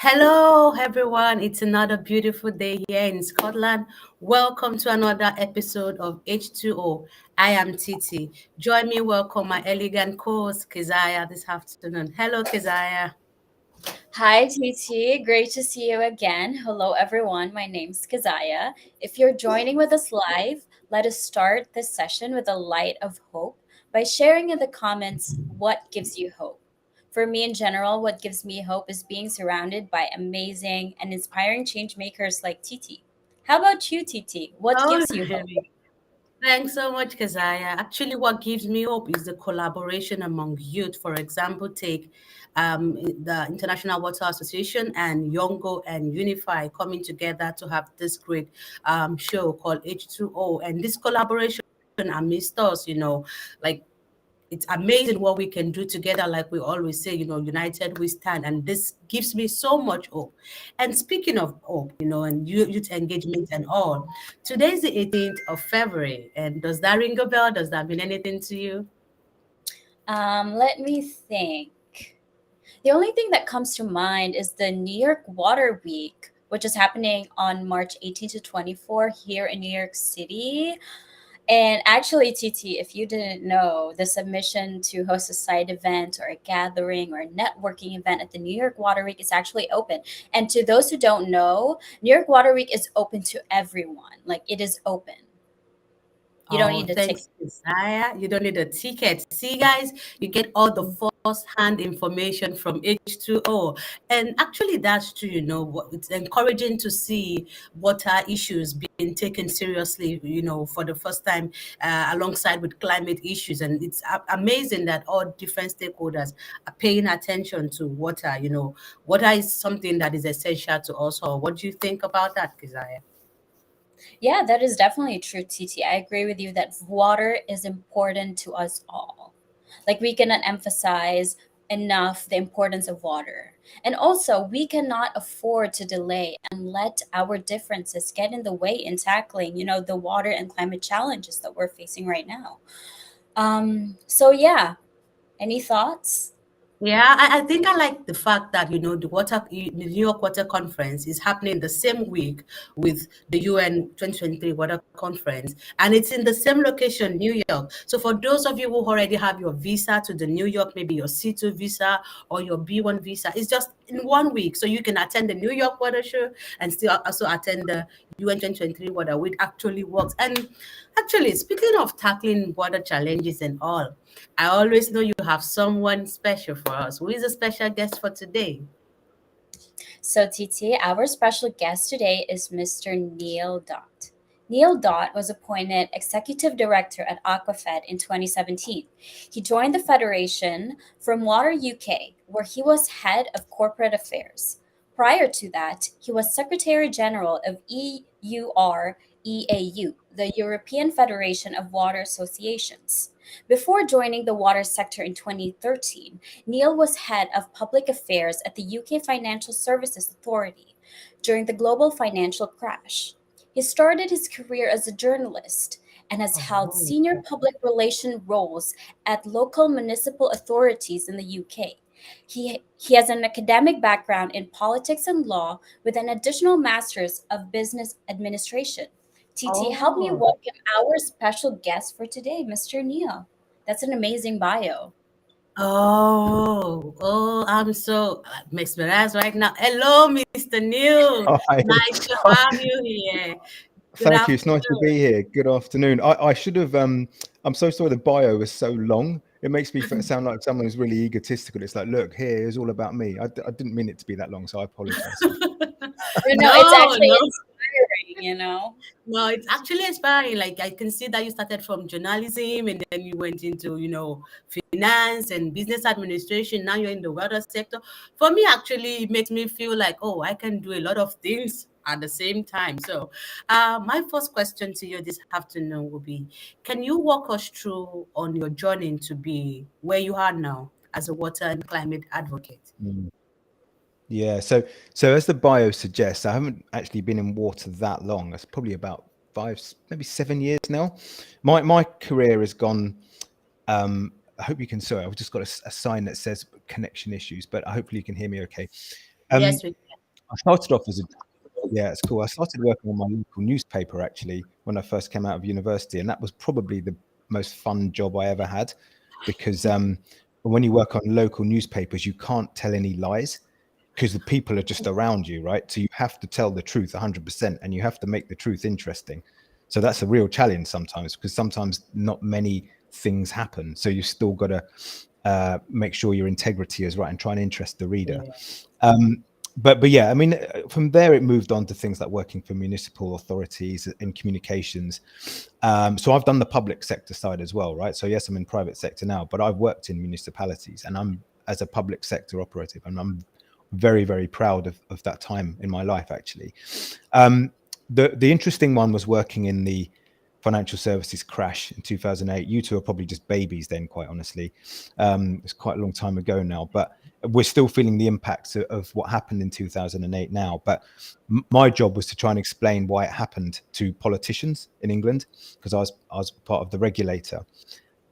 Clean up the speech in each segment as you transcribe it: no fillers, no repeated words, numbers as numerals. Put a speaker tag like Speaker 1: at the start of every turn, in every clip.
Speaker 1: Hello, everyone. It's another beautiful day here in Scotland. Welcome to another episode of H2O. I am Titi. Join me, welcome my elegant co-host, Keziah, this afternoon. Hello, Keziah.
Speaker 2: Hi, TT. Great to see you again. Hello, everyone. My name's Kazaya. If you're joining with us live, let us start this session with a light of hope by sharing in the comments what gives you hope. For me, in general, what gives me hope is being surrounded by amazing and inspiring change makers like TT. How about you, TT? What
Speaker 1: Oh,
Speaker 2: gives you hope?
Speaker 1: really? Thanks so much, Keziah. Actually, what gives me hope is the collaboration among youth. For example, take the International Water Association and Yongo and Unify coming together to have this great show called H2O. And this collaboration amidst us, like it's amazing what we can do together. Like we always say, united we stand. And this gives me so much hope. And speaking of hope, and youth engagement and all, today's the 18th of February. And does that ring a bell? Does that mean anything to you?
Speaker 2: Let me think. The only thing that comes to mind is the New York Water Week, which is happening on March 18 to 24 here in New York City. And actually, TT, if you didn't know, the submission to host a side event or a gathering or a networking event at the New York Water Week is actually open. And to those who don't know, New York Water Week is open to everyone. Like it is open. You don't
Speaker 1: Oh,
Speaker 2: need a ticket.
Speaker 1: thanks, Desire. You don't need a ticket. See, guys, you get all the first-hand information from H2O. And actually, that's true, it's encouraging to see water issues being taken seriously, for the first time alongside with climate issues. And it's amazing that all different stakeholders are paying attention to water. Water is something that is essential to us all. What do you think about that, Keziah?
Speaker 2: Yeah, that is definitely true, TT. I agree with you that water is important to us all. Like, we cannot emphasize enough the importance of water. And also, we cannot afford to delay and let our differences get in the way in tackling, the water and climate challenges that we're facing right now. So yeah, any thoughts?
Speaker 1: Yeah, I think I like the fact that the New York Water Conference is happening the same week with the UN 2023 Water Conference, and it's in the same location, New York. So for those of you who already have your visa to the New York, maybe your C2 visa or your B1 visa, it's just in 1 week, so you can attend the New York Water Show and still also attend the UN 2023 Water, which actually works. And actually, speaking of tackling water challenges and all, I always know you have someone special for us. Who is a special guest for today?
Speaker 2: So, TT, our special guest today is Mr. Neil Dhot. Neil Dhot was appointed Executive Director at AquaFed in 2017. He joined the Federation from Water UK, where he was head of corporate affairs. Prior to that, he was Secretary General of EUR-EAU, the European Federation of Water Associations. Before joining the water sector in 2013, Neil was head of public affairs at the UK Financial Services Authority during the global financial crash. He started his career as a journalist and has held
Speaker 1: Oh,
Speaker 2: senior public relation roles at local municipal authorities in the UK. He has an academic background in politics and law with an additional master's of business administration. TT, help me
Speaker 1: oh,
Speaker 2: welcome our special guest for today, Mr. Neil. That's an amazing bio.
Speaker 1: oh, I'm so mesmerized right now. Hello, Mr. New.
Speaker 3: Hi.
Speaker 1: Nice to have you here. Good
Speaker 3: Thank you. It's nice to
Speaker 1: afternoon.
Speaker 3: be here. Good afternoon. I should have. I'm so sorry. The bio was so long. It makes me sound like someone who's really egotistical. It's like, look, here is all about me. I didn't mean it to be that long, so I apologise.
Speaker 2: No, it's
Speaker 1: No,
Speaker 2: actually
Speaker 1: no.
Speaker 2: inspiring.
Speaker 1: No, it's actually inspiring. Like I can see that you started from journalism and then you went into, finance and business administration. Now you're in the water sector. For me, actually, it makes me feel like, oh, I can do a lot of things at the same time. So, my first question to you this afternoon will be, can you walk us through on your journey to be where you are now as a water and climate advocate?
Speaker 3: Mm. Yeah. So as the bio suggests, I haven't actually been in water that long. It's probably about 5, maybe 7 years now. My career has gone. I hope you can. Sorry, I've just got a sign that says connection issues, but hopefully you can hear me okay. Um,
Speaker 1: Yes, we
Speaker 3: I started off as a Yeah, it's cool. I started working on my local newspaper actually when I first came out of university, and that was probably the most fun job I ever had because when you work on local newspapers, you can't tell any lies because the people are just around you, right? So you have to tell the truth 100% and you have to make the truth interesting. So that's a real challenge sometimes because sometimes not many things happen. So you still got to make sure your integrity is right and try and interest the reader.
Speaker 1: yeah.
Speaker 3: Um, but yeah, I mean, from there it moved on to things like working for municipal authorities in communications. So I've done the public sector side as well, right? So yes, I'm in private sector now, but I've worked in municipalities and I'm as a public sector operative, and I'm very, very proud of that time in my life, actually. The interesting one was working in the financial services crash in 2008. You two are probably just babies then, quite honestly. It's quite a long time ago now, but we're still feeling the impacts of what happened in 2008 now. But my job was to try and explain why it happened to politicians in England, because I was part of the regulator.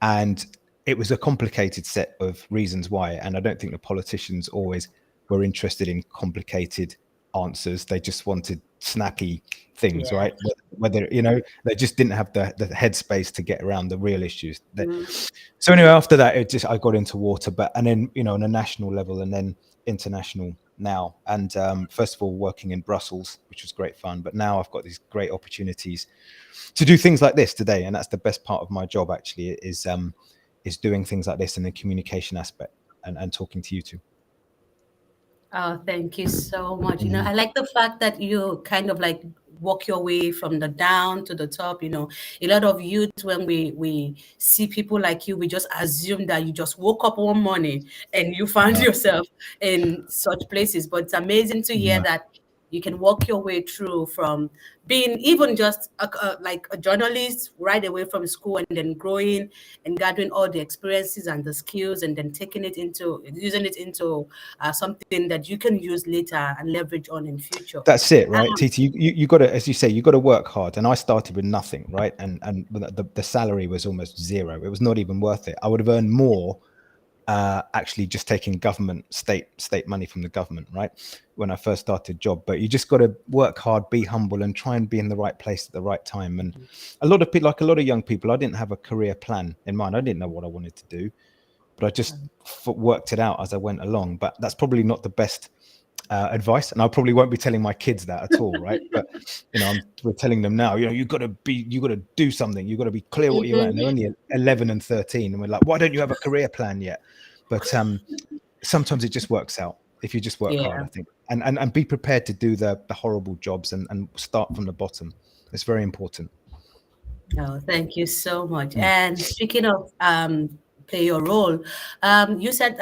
Speaker 3: And it was a complicated set of reasons why. And I don't think the politicians always were interested in complicated answers. They just wanted snappy things,
Speaker 1: Yeah.
Speaker 3: right? Whether they just didn't have the headspace to get around the real issues. So anyway, after that, I got into water, and then on a national level and then international now. And first of all, working in Brussels, which was great fun. But now I've got these great opportunities to do things like this today, and that's the best part of my job. Actually, is doing things like this in the communication aspect and talking to you two.
Speaker 1: Oh, thank you so much.
Speaker 3: Mhm.
Speaker 1: I like the fact that you kind of like walk your way from the down to the top. A lot of youth, when we see people like you, we just assume that you just woke up one morning and you found
Speaker 3: No,
Speaker 1: yourself in such places. But it's amazing to hear
Speaker 3: no.
Speaker 1: that You can walk your way through from being even just like a journalist right away from school, and then growing and gathering all the experiences and the skills, and then taking it into using it into something that you can use later and leverage on in future.
Speaker 3: That's it, right, Titi? You got to, as you say, you got to work hard. And I started with nothing, right? And the salary was almost zero. It was not even worth it. I would have earned more actually just taking government state money from the government, right, when I first started job. But you just got to work hard, be humble, and try and be in the right place at the right time. And a lot of people, like a lot of young people, I didn't have a career plan in mind. I didn't know what I wanted to do, but I just worked it out as I went along. But that's probably not the best advice, and I probably won't be telling my kids that at all, right? But we're telling them now, you got to do something. You got to be clear what you want. And they're only 11 and 13, and we're like, why don't you have a career plan yet? But sometimes it just works out if you just work hard, I think, and be prepared to do the horrible jobs and start from the bottom. It's very important.
Speaker 1: Oh, thank you so much. And speaking of play your role, you said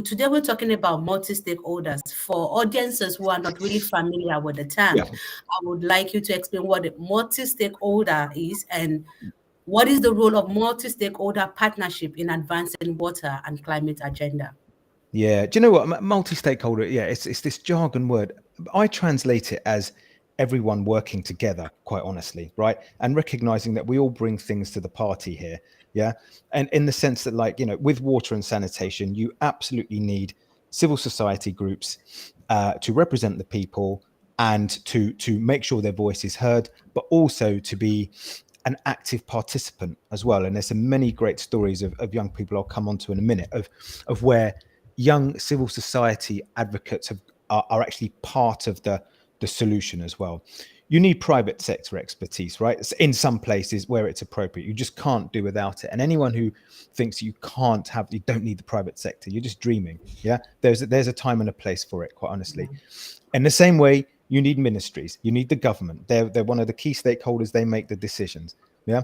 Speaker 1: today we're talking about multi-stakeholders. For audiences who are not really familiar with the term, I would like you to explain what a multi-stakeholder is and what is the role of multi-stakeholder partnership in advancing water and climate agenda.
Speaker 3: Yeah, do you know what, multi-stakeholder? Yeah, it's this jargon word. I translate it as everyone working together, quite honestly, right? And recognizing that we all bring things to the party here. Yeah. And in the sense that, like, with water and sanitation, you absolutely need civil society groups to represent the people and to make sure their voice is heard, but also to be an active participant as well. And there's some many great stories of young people I'll come on to in a minute of where young civil society advocates are actually part of the solution as well. You need private sector expertise, right? In some places where it's appropriate, you just can't do without it. And anyone who thinks you don't need the private sector, you're just dreaming. Yeah, there's a time and a place for it, quite honestly. In the same way, you need ministries, you need the government. They're one of the key stakeholders. They make the decisions. Yeah.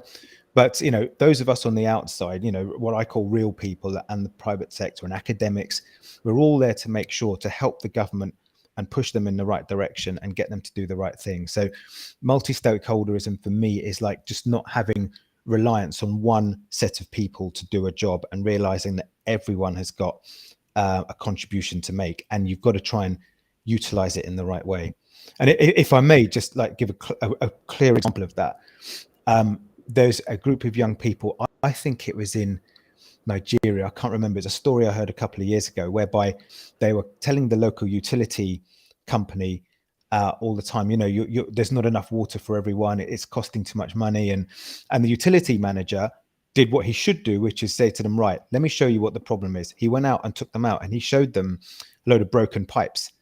Speaker 3: But those of us on the outside, what I call real people and the private sector and academics, we're all there to make sure to help the government and push them in the right direction and get them to do the right thing. So multi-stakeholderism for me is like just not having reliance on one set of people to do a job, and realizing that everyone has got a contribution to make, and you've got to try and utilize it in the right way. And if I may just like give a clear example of that, there's a group of young people, I think it was in Nigeria, I can't remember, it's a story I heard a couple of years ago, whereby they were telling the local utility company all the time, there's not enough water for everyone, it's costing too much money, and the utility manager did what he should do, which is say to them, right, let me show you what the problem is. He went out and took them out and he showed them a load of broken pipes,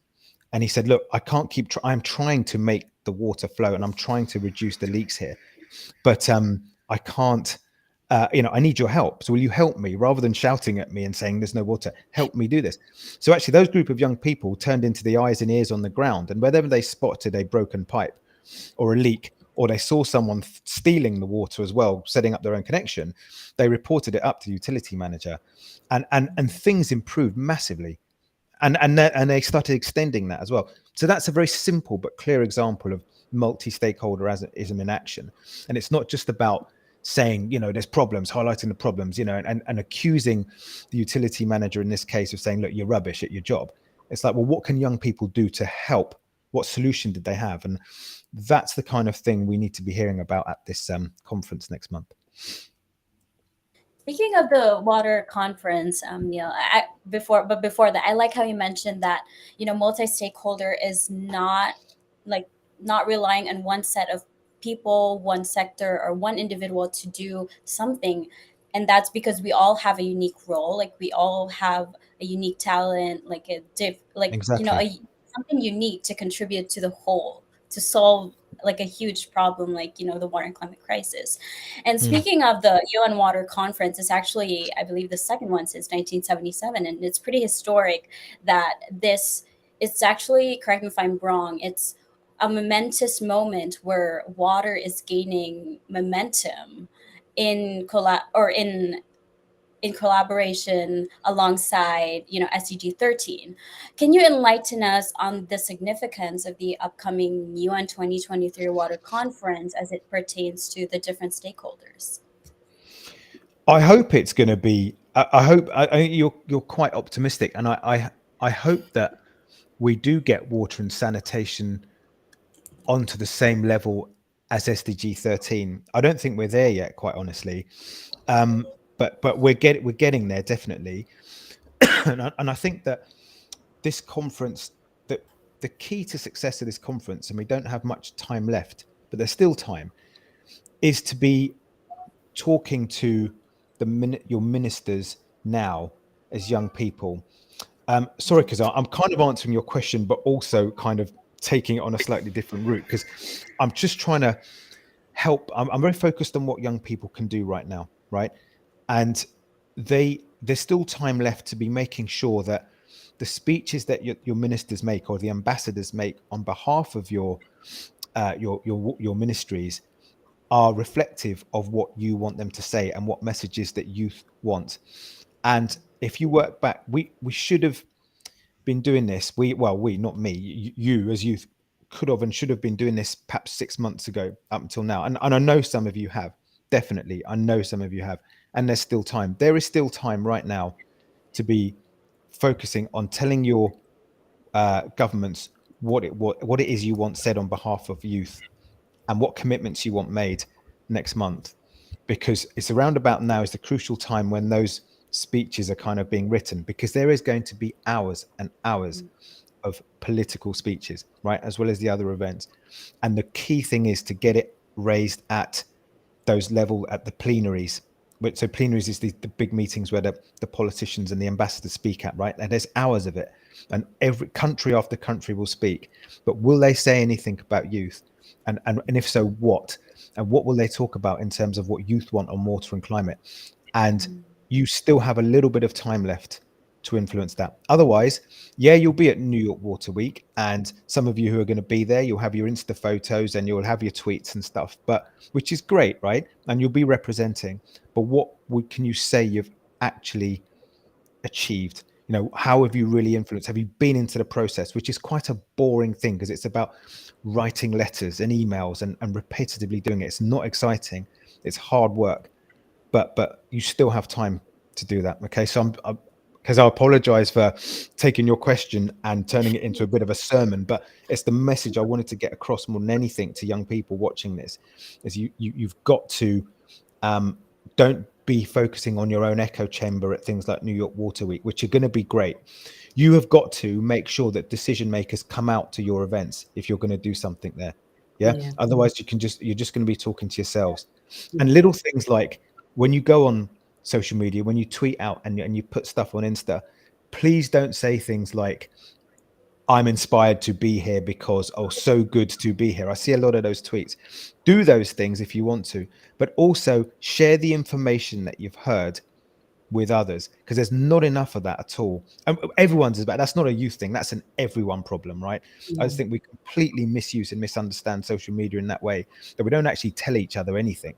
Speaker 3: and he said, look, I can't keep I'm trying to make the water flow and I'm trying to reduce the leaks here, but I can't, I need your help. So will you help me? Rather than shouting at me and saying there's no water, help me do this. So actually those group of young people turned into the eyes and ears on the ground, and whenever they spotted a broken pipe or a leak, or they saw someone stealing the water as well, setting up their own connection, they reported it up to the utility manager, and things improved massively. And they started extending that as well. So that's a very simple but clear example of multi-stakeholderism in action. And it's not just about saying, there's problems, highlighting the problems, and accusing the utility manager in this case of saying, look, you're rubbish at your job. It's like, well, what can young people do to help? What solution did they have? And that's the kind of thing we need to be hearing about at this conference next month.
Speaker 2: Speaking of the water conference, Neil, before that, I like how you mentioned that multi-stakeholder is not not relying on one set of people, one sector, or one individual to do something, and that's because we all have a unique role. Like we all have a unique talent, like
Speaker 3: Exactly.
Speaker 2: something unique to contribute to the whole, to solve like a huge problem, like the water and climate crisis. And speaking of the UN Water Conference, it's actually, I believe, the second one since 1977, and it's pretty historic that it's actually, correct me if I'm wrong, it's a momentous moment where water is gaining momentum in in collaboration alongside, SDG 13. Can you enlighten us on the significance of the upcoming UN 2023 Water Conference as it pertains to the different stakeholders?
Speaker 3: I hope it's going to be. I hope you're quite optimistic, and I hope that we do get water and sanitation onto the same level as SDG 13. I don't think we're there yet, quite honestly, but we're getting there definitely, and I think that this conference, that the key to success of this conference, and we don't have much time left, but there's still time, is to be talking to your ministers now as young people. Sorry, because I'm kind of answering your question, but also kind of taking it on a slightly different route, because I'm just trying to help. I'm very focused on what young people can do right now, right? And there's still time left to be making sure that the speeches that your ministers make or the ambassadors make on behalf of your ministries are reflective of what you want them to say and what messages that youth want. And if you work back, we should have been doing this. Not me, you as youth could have and should have been doing this perhaps 6 months ago up until now. And I know some of you have, definitely. I know some of you have, and there's still time. There is still time right now to be focusing on telling your governments what it is you want said on behalf of youth and what commitments you want made next month, because it's around about now is the crucial time when those speeches are kind of being written, because there is going to be hours and hours of political speeches, right, as well as the other events. And the key thing is to get it raised at those level, at the plenaries. So plenaries is the big meetings where the politicians and the ambassadors speak at, right? And there's hours of it, and every country after country will speak. But will they say anything about youth? And if so, what? And what will they talk about in terms of what youth want on water and climate? And you still have a little bit of time left to influence that. Otherwise, yeah, you'll be at New York Water Week, and some of you who are going to be there, you'll have your Insta photos and you'll have your tweets and stuff, but which is great, right? And you'll be representing. But what can you say you've actually achieved? How have you really influenced? Have you been into the process, which is quite a boring thing because it's about writing letters and emails and repetitively doing it. It's not exciting. It's hard work, but you still have time to do that. Okay, so because I apologize for taking your question and turning it into a bit of a sermon, but it's the message I wanted to get across more than anything to young people watching this, is you've got to don't be focusing on your own echo chamber at things like New York Water Week, which are going to be great. You have got to make sure that decision makers come out to your events if you're going to do something there. Yeah. Otherwise you're just going to be talking to yourselves. And little things like when you go on social media, when you tweet out and you put stuff on Insta, please don't say things like, I'm inspired to be here because, so good to be here. I see a lot of those tweets. Do those things if you want to, but also share the information that you've heard with others, because there's not enough of that at all. And everyone's about, that's not a youth thing, that's an everyone problem, right? I just think we completely misuse and misunderstand social media in that way, that we don't actually tell each other anything.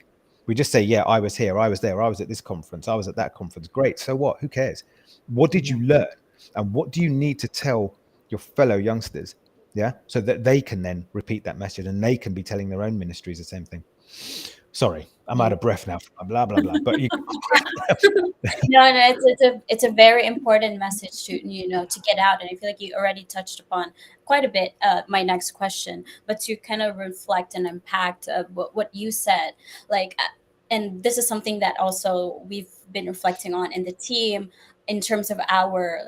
Speaker 3: We just say, yeah, I was here, I was there, I was at this conference, I was at that conference. Great, so what? Who cares? What did you learn? And what do you need to tell your fellow youngsters? Yeah, so that they can then repeat that message and they can be telling their own ministries the same thing. Sorry, I'm out of breath now. Blah blah blah. But
Speaker 2: No, it's a very important message to to get out, and I feel like you already touched upon quite a bit my next question, but to kind of reflect and unpack what you said, like, and this is something that also we've been reflecting on in the team in terms of our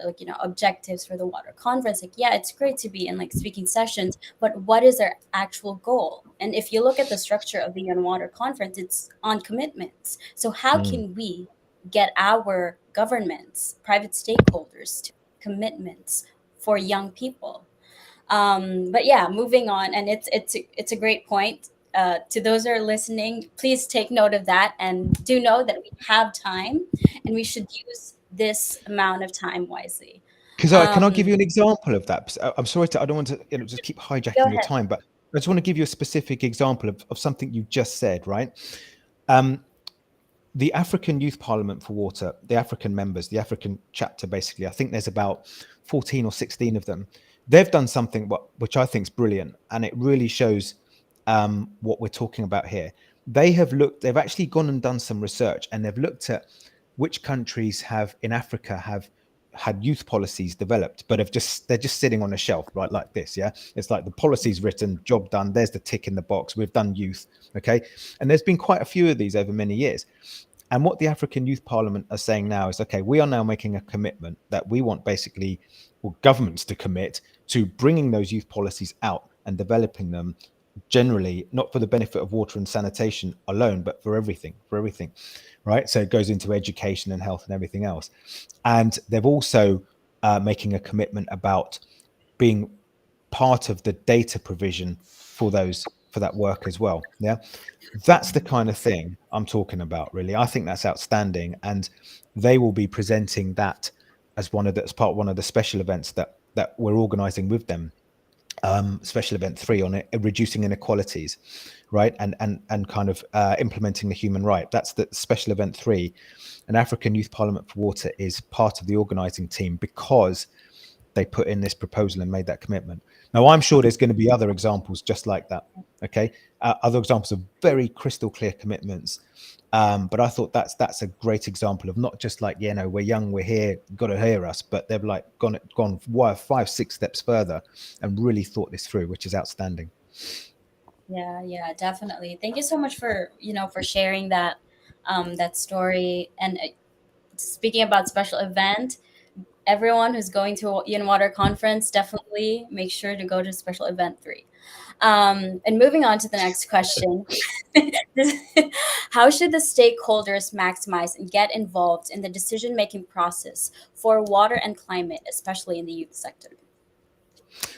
Speaker 2: objectives for the water conference. Like, yeah, it's great to be in like speaking sessions, but what is our actual goal? And if you look at the structure of the UN Water Conference, it's on commitments. So how can we get our governments, private stakeholders to commitments for young people? But yeah, moving on, and it's a great point. To those who are listening, please take note of that and do know that we have time and we should use this amount of time wisely.
Speaker 3: Because can I give you an example of that? I'm sorry I don't want to just keep hijacking your time, but I just want to give you a specific example of something you just said, right? the African Youth Parliament for Water, the African members, the African chapter, basically, I think there's about 14 or 16 of them. They've done something which I think is brilliant, and it really shows what we're talking about here. They've actually gone and done some research, and they've looked at which countries in Africa have had youth policies developed, but they're just sitting on a shelf, right, like this. Yeah, it's like the policy's written, job done, there's the tick in the box, we've done youth. Okay, and there's been quite a few of these over many years. And what the African Youth Parliament are saying now is, okay, we are now making a commitment that we want basically, well, governments to commit to bringing those youth policies out and developing them generally, not for the benefit of water and sanitation alone, but for everything, right? So it goes into education and health and everything else. And they've also making a commitment about being part of the data provision for that work as well. Yeah, that's the kind of thing I'm talking about, really. I think that's outstanding, and they will be presenting that as one of the special events that we're organizing with them. Special event 3 on it, reducing inequalities, right, and kind of implementing the human right. That's the special event 3. An African Youth Parliament for Water is part of the organizing team because they put in this proposal and made that commitment. Now, I'm sure there's going to be other examples just like that. Okay, other examples of very crystal clear commitments. But I thought that's a great example of not just like, we're young, we're here, got to hear us, but they've like gone 5-6 steps further and really thought this through, which is outstanding.
Speaker 2: Yeah, definitely. Thank you so much for sharing that that story. And speaking about special event, everyone who's going to a Water conference, definitely make sure to go to special event 3. And moving on to the next question. How should the stakeholders maximize and get involved in the decision-making process for water and climate, especially in the youth sector?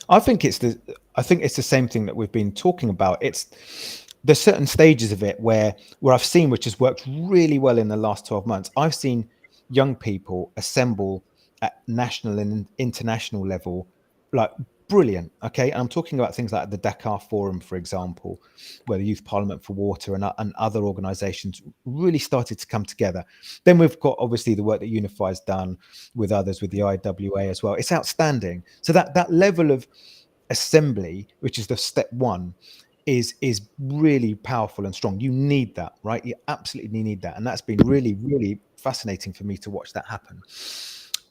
Speaker 3: I think it's the same thing that we've been talking about. There's certain stages of it where I've seen, which has worked really well in the last 12 months. I've seen young people assemble at national and international level, like brilliant. Okay, and I'm talking about things like the Dakar Forum, for example, where the Youth Parliament for Water and other organisations really started to come together. Then we've got obviously the work that Unify's done with others, with the IWA as well. It's outstanding. So that level of assembly, which is the step 1, is really powerful and strong. You need that, right? You absolutely need that, and that's been really, really fascinating for me to watch that happen.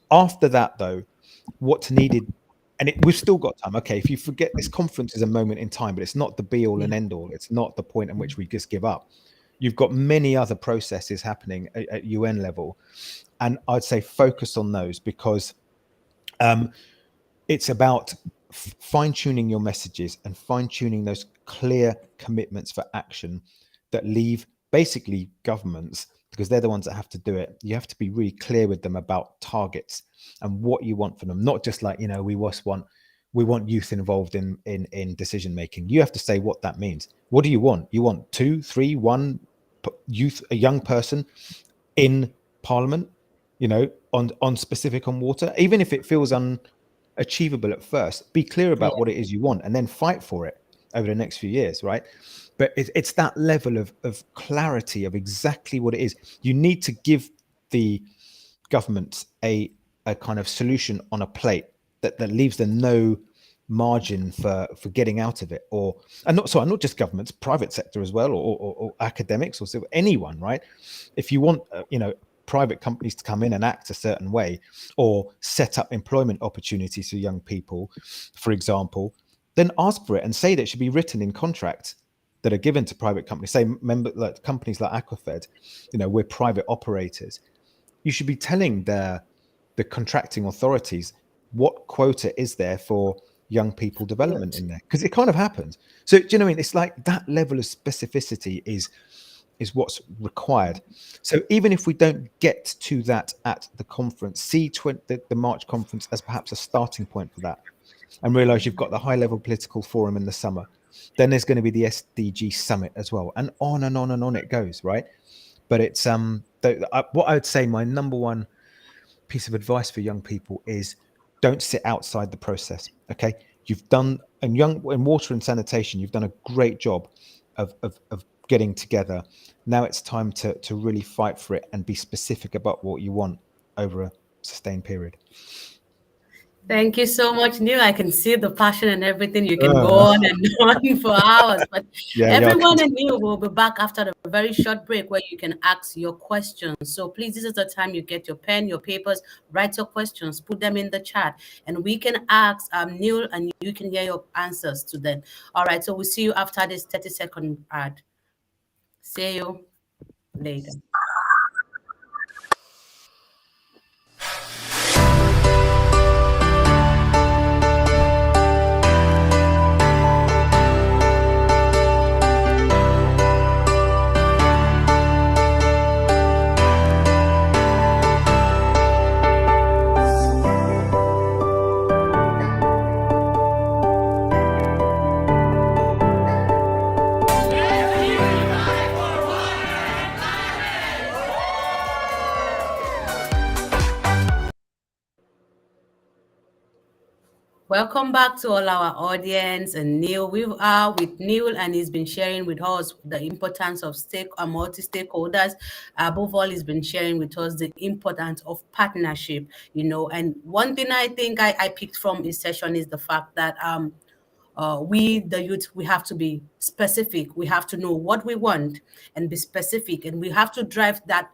Speaker 3: After that, though, what's needed, and we've still got time. Okay, if you forget, this conference is a moment in time, but it's not the be all and end all. It's not the point in which we just give up. You've got many other processes happening at UN level, and I'd say focus on those, because it's about fine-tuning your messages and fine-tuning those clear commitments for action that leave basically governments, because they're the ones that have to do it. You have to be really clear with them about targets and what you want from them, not just like, we want youth involved in decision making. You have to say what that means. What do you want? You want 2, 3, 1 youth, a young person in Parliament, on specific on water, even if it feels unachievable at first. Be clear about what it is you want, and then fight for it over the next few years, right? But it's that level of clarity of exactly what it is. You need to give the government a kind of solution on a plate that leaves them no margin for getting out of it, and not just governments, private sector as well, or academics, or anyone, right? If you want private companies to come in and act a certain way, or set up employment opportunities for young people, for example, then ask for it and say that it should be written in contracts that are given to private companies. Say, like companies like AquaFed, we're private operators. You should be telling the contracting authorities what quota is there for young people development in there, because it kind of happens. So do you know what I mean? It's like that level of specificity is what's required. So even if we don't get to that at the conference, see the March conference as perhaps a starting point for that, and realize you've got the high level political forum in the summer. Then there's going to be the SDG summit as well, and on and on and on it goes, right? But it's what I would say, my number one piece of advice for young people is don't sit outside the process. Okay, you've done in water and sanitation, you've done a great job of getting together. Now it's time to really fight for it and be specific about what you want over a sustained period.
Speaker 1: Thank you so much, Neil. I can see the passion and everything. You can go on and on for hours, but
Speaker 3: Yeah,
Speaker 1: everyone and Neil will be back after a very short break where you can ask your questions. So please, this is the time you get your pen, your papers, write your questions, put them in the chat, and we can ask Neil, and you can hear your answers to them. All right. So we'll see you after this 30-second ad. See you later. Welcome back to all our audience and Neil. We are with Neil, and he's been sharing with us the importance of multi-stakeholders. Above all, he's been sharing with us the importance of partnership, And one thing I think I picked from his session is the fact that we, the youth, we have to be specific. We have to know what we want and be specific, and we have to drive that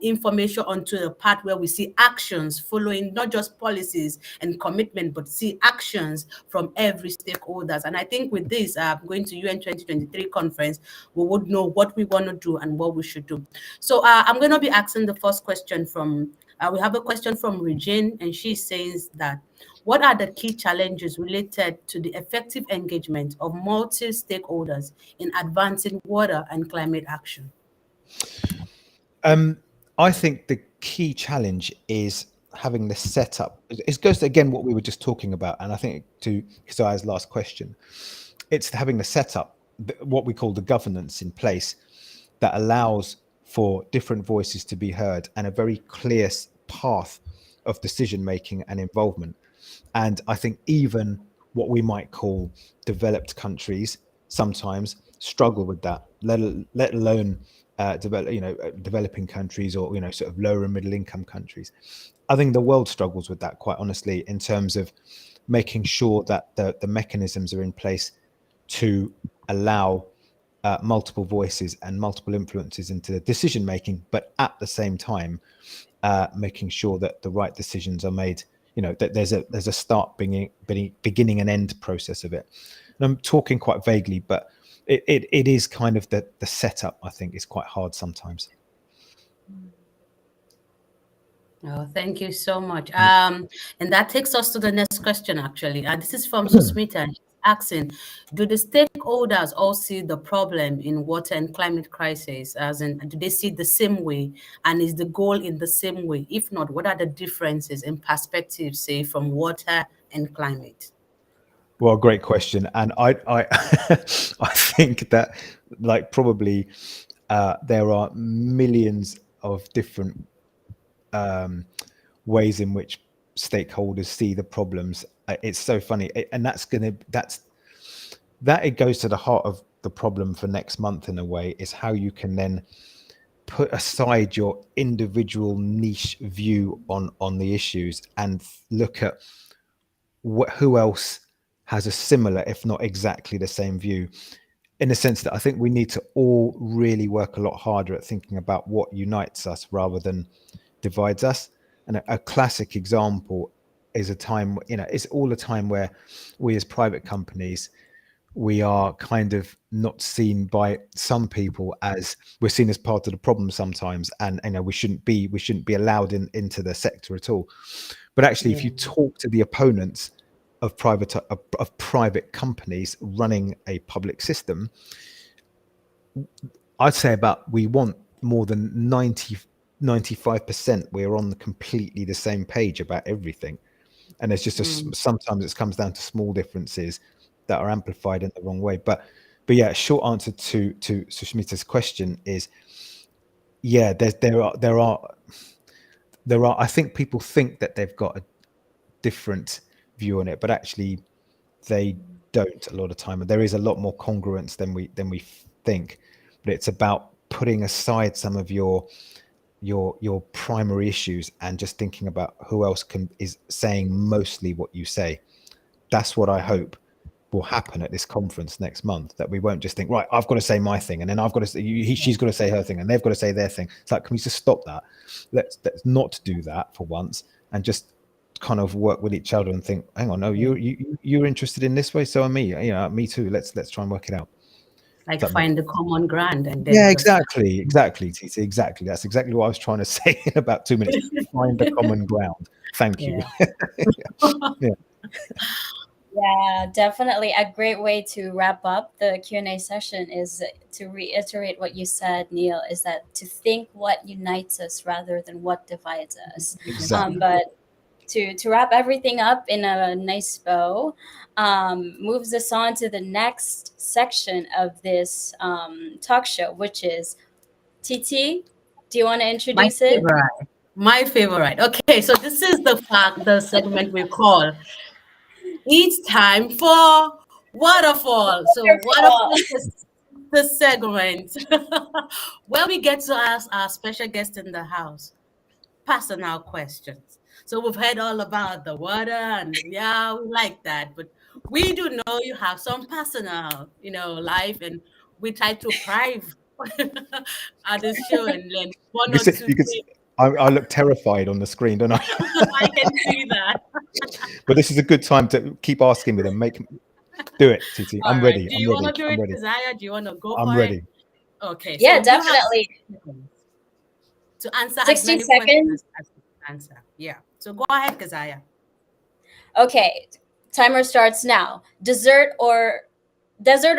Speaker 1: information onto the part where we see actions following, not just policies and commitment, but see actions from every stakeholders. And I think with this, going to UN 2023 conference, we would know what we want to do and what we should do. So I'm going to be asking the first question from. We have a question from Regine, and she says that, what are the key challenges related to the effective engagement of multi-stakeholders in advancing water and climate action?
Speaker 3: I think the key challenge is having the setup. It goes to, again, what we were just talking about, and I think to Keziah's last question, it's having the setup, what we call the governance in place, that allows for different voices to be heard and a very clear path of decision making and involvement. And I think even what we might call developed countries sometimes struggle with that, let alone developing countries, or sort of lower and middle income countries. I think the world struggles with that, quite honestly, in terms of making sure that the mechanisms are in place to allow multiple voices and multiple influences into the decision making, but at the same time making sure that the right decisions are made. That there's a start, beginning and end process of it. And I'm talking quite vaguely, but it is kind of the setup, I think, is quite hard sometimes.
Speaker 1: Oh, thank you so much. And that takes us to the next question, actually. This is from Susmita. She's asking, do the stakeholders all see the problem in water and climate crisis? As in, do they see it the same way? And is the goal in the same way? If not, what are the differences in perspectives, say, from water and climate?
Speaker 3: Well, great question. And I I think that, like, probably there are millions of different ways in which stakeholders see the problems. It's so funny, and that it goes to the heart of the problem for next month, in a way, is how you can then put aside your individual niche view on the issues and look at who else has a similar, if not exactly the same view, in the sense that I think we need to all really work a lot harder at thinking about what unites us rather than divides us. And a classic example is a time, it's all a time where we as private companies, we are kind of not seen by some people as, we're seen as part of the problem sometimes, and we shouldn't be allowed into the sector at all. But actually, if you talk to the opponents of private companies running a public system, I'd say we want more than 95%. We're on completely the same page about everything, and it's just sometimes it comes down to small differences that are amplified in the wrong way. But yeah, short answer to Sushmita's question is, yeah, there are. I think people think that they've got a different view on it, but actually they don't a lot of time. And there is a lot more congruence than we think. but it's about putting aside some of your primary issues and just thinking about who else is saying mostly what you say. That's what I hope will happen at this conference next month, that we won't just think, right, I've got to say my thing, and then I've got to say, she's got to say her thing, and they've got to say their thing. It's like, can we just stop that? Let's not do that for once, and just kind of work with each other and think, hang on, no, you're interested in this way, so am me. Me too. Let's try and work it out.
Speaker 1: Like find the common ground and then
Speaker 3: exactly, TT, exactly. That's exactly what I was trying to say in about 2 minutes. Find the common ground. Thank you.
Speaker 2: Yeah, definitely. A great way to wrap up the Q&A session is to reiterate what you said, Neil, is that to think what unites us rather than what divides us.
Speaker 3: Exactly.
Speaker 2: But to wrap everything up in a nice bow, moves us on to the next section of this talk show, which is TT. Do you want to introduce it?
Speaker 1: My favorite. Okay, so this is the segment we call It's Time for Waterfall. So Waterfall is the segment where we get to ask our special guest in the house personal questions. So we've heard all about the water, and yeah, we like that. But we do know you have some personal, life, and we try to prive at this show and learn one or two things.
Speaker 3: I look terrified on the screen, don't I?
Speaker 1: I can see that.
Speaker 3: But this is a good time to keep asking me them. Do it, TT. I'm ready.
Speaker 1: Do you want to do it, Keziah? Do you want to go for it?
Speaker 3: I'm ready.
Speaker 1: Okay.
Speaker 2: Yeah, so definitely.
Speaker 1: To answer
Speaker 2: 60 seconds.
Speaker 1: As answer. Yeah. So go ahead, Keziah.
Speaker 2: Okay. Timer starts now. Desert or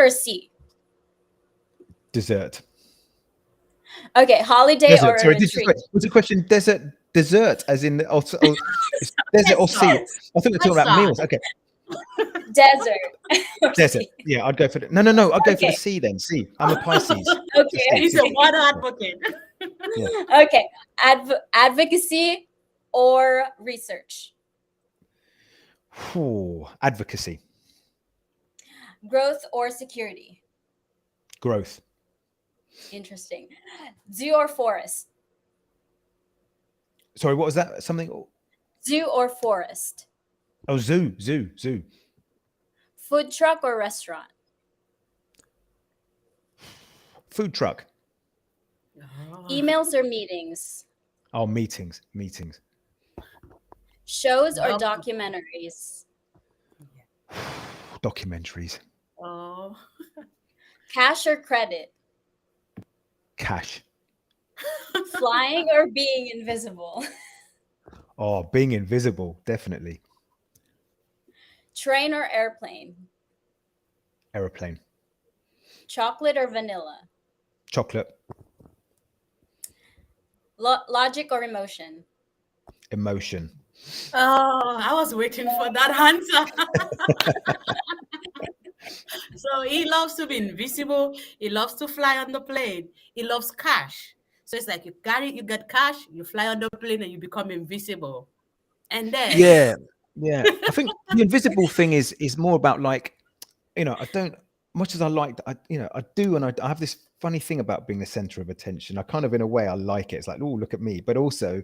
Speaker 2: sea?
Speaker 3: Dessert.
Speaker 2: Okay. Holiday or retreat?
Speaker 3: Was the question dessert as in desert or sea? I thought we were talking about meals. Okay.
Speaker 2: Desert.
Speaker 3: Desert. Yeah, I'd go for it. No. I'd go for the sea then. Sea. I'm a Pisces.
Speaker 2: Okay.
Speaker 1: He's a water advocate.
Speaker 2: Yeah. Okay. Advocacy or research?
Speaker 3: Advocacy.
Speaker 2: Growth or security?
Speaker 3: Growth.
Speaker 2: Interesting. Zoo or forest?
Speaker 3: Sorry, what was that? Something?
Speaker 2: Zoo or forest?
Speaker 3: Oh, zoo.
Speaker 2: Food truck or restaurant?
Speaker 3: Food truck.
Speaker 2: Emails or meetings?
Speaker 3: Oh, meetings.
Speaker 2: Shows or documentaries?
Speaker 3: Documentaries.
Speaker 1: Oh.
Speaker 2: Cash or credit?
Speaker 3: Cash.
Speaker 2: Flying or being invisible?
Speaker 3: Oh, being invisible, definitely.
Speaker 2: Train or airplane?
Speaker 3: Aeroplane.
Speaker 2: Chocolate or vanilla?
Speaker 3: Chocolate.
Speaker 2: Logic or emotion?
Speaker 3: Emotion.
Speaker 1: Oh, I was waiting for that answer. So he loves to be invisible. He loves to fly on the plane. He loves cash. So it's like you get cash, you fly on the plane, and you become invisible. And then
Speaker 3: yeah. I think the invisible thing is more about like, I don't, much as I like, I do, and I have this funny thing about being the center of attention. I kind of, in a way, I like it. It's like, oh, look at me. But also,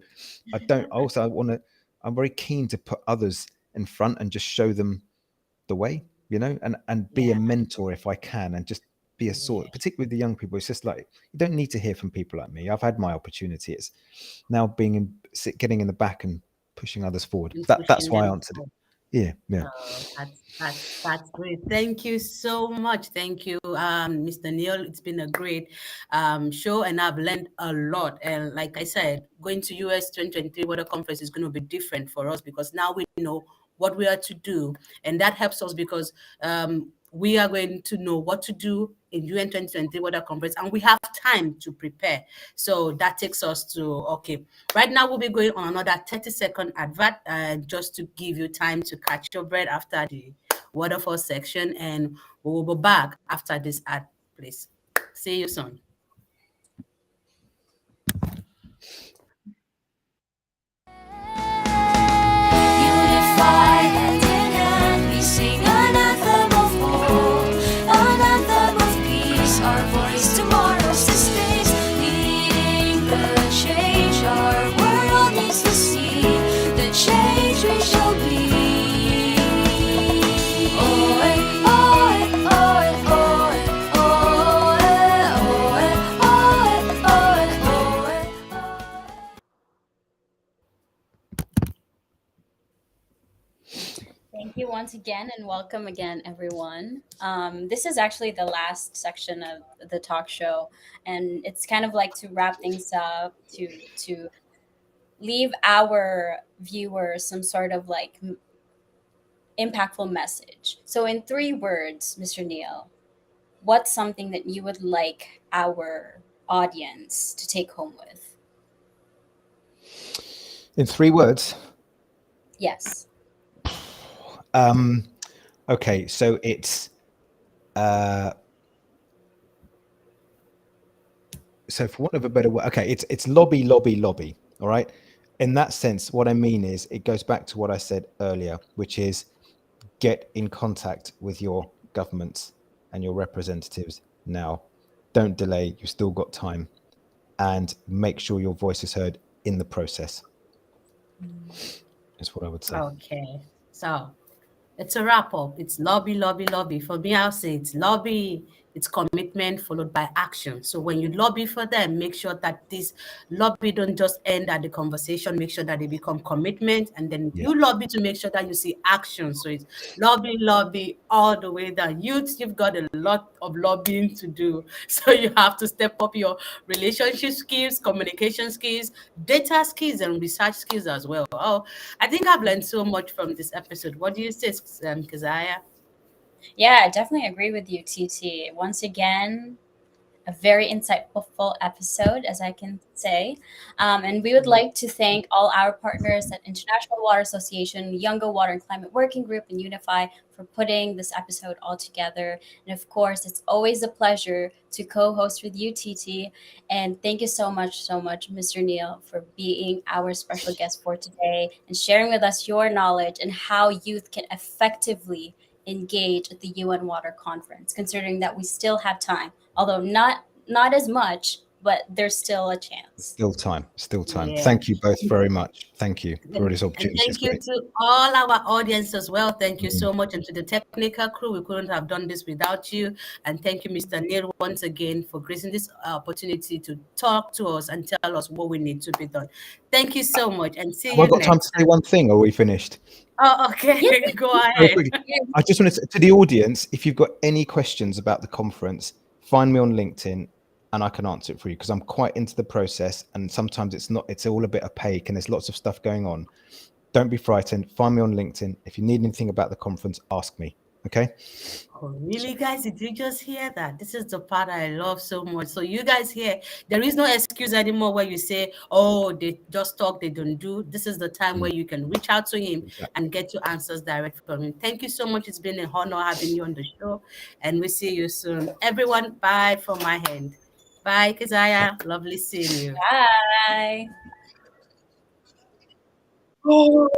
Speaker 3: I'm very keen to put others in front and just show them the way, and be a mentor if I can, and just be a sort, particularly with the young people. It's just like, you don't need to hear from people like me. I've had my opportunity. It's now getting in the back and pushing others forward. That's why I answered it. Yeah.
Speaker 1: Oh, that's great. Thank you so much. Thank you, Mr. Neil. It's been a great show, and I've learned a lot. And like I said, going to US 2023 Water Conference is going to be different for us, because now we know what we are to do, and that helps us because we are going to know what to do in UN 2023 Water Conference, and we have time to prepare. So that takes us to, okay, right now we'll be going on another 30-second advert, just to give you time to catch your breath after the waterfall section, and we will be back after this ad, please. See you soon.
Speaker 4: Our voice tomorrow.
Speaker 2: Thank you once again, and welcome again, everyone. This is actually the last section of the talk show, and it's kind of like to wrap things up, to leave our viewers some sort of like impactful message. So, in 3 words, Mr. Neil, what's something that you would like our audience to take home with?
Speaker 3: In 3 words.
Speaker 2: Yes.
Speaker 3: Okay, so it's so for want of a better word, okay, it's lobby, lobby, lobby. All right. In that sense, what I mean is it goes back to what I said earlier, which is get in contact with your governments and your representatives now. Don't delay. You've still got time, and make sure your voice is heard in the process. Is what I would say.
Speaker 1: Okay. So it's a wrap up. It's lobby, lobby, lobby. For me, I'll say it's lobby, it's commitment followed by action. So when you lobby for them, make sure that this lobby don't just end at the conversation. Make sure that they become commitment, and then
Speaker 3: Yeah.
Speaker 1: you lobby to make sure that you see action. So it's lobby, lobby all the way down. Youth, you've got a lot of lobbying to do. So you have to step up your relationship skills, communication skills, data skills, and research skills as well. Oh, I think I've learned so much from this episode. What do you say, Keziah?
Speaker 2: Yeah, I definitely agree with you, TT. Once again, a very insightful episode, as I can say. And we would like to thank all our partners at International Water Association, Youngo Water and Climate Working Group, and Unify for putting this episode all together. And of course, it's always a pleasure to co-host with you, TT. And thank you so much, Mr. Neil, for being our special guest for today and sharing with us your knowledge and how youth can effectively engage at the UN Water Conference, considering that we still have time, although not as much, but there's still a chance.
Speaker 3: Still time. Still time.
Speaker 1: Yeah.
Speaker 3: Thank you both very much. Thank you for this
Speaker 1: And
Speaker 3: opportunity. It's
Speaker 1: thank you
Speaker 3: great.
Speaker 1: to all our audience as well. Thank you so much. And to the technical crew, we couldn't have done this without you. And thank you, Mr. Neil, once again for gracing this opportunity to talk to us and tell us what we need to be done. Thank you so much, and see
Speaker 3: Have I
Speaker 1: you
Speaker 3: got time
Speaker 1: next
Speaker 3: to say one thing, or are we finished?
Speaker 1: Oh, okay.
Speaker 2: Yes.
Speaker 1: Go
Speaker 3: Very
Speaker 1: ahead.
Speaker 3: quickly. I just wanted to the audience, if you've got any questions about the conference, find me on LinkedIn and I can answer it for you, because I'm quite into the process, and sometimes it's all a bit opaque and there's lots of stuff going on. Don't be frightened. Find me on LinkedIn. If you need anything about the conference, ask me. Okay.
Speaker 1: Oh, really, guys? Did you just hear that? This is the part I love so much. So you guys hear, there is no excuse anymore where you say, oh, they just talk, they don't do. This is the time where you can reach out to him and get your answers direct from him. Thank you so much. It's been an honor having you on the show, and we'll see you soon. Everyone, bye from my hand. Bye, Keziah. Lovely seeing you.
Speaker 2: Bye.
Speaker 3: Oh.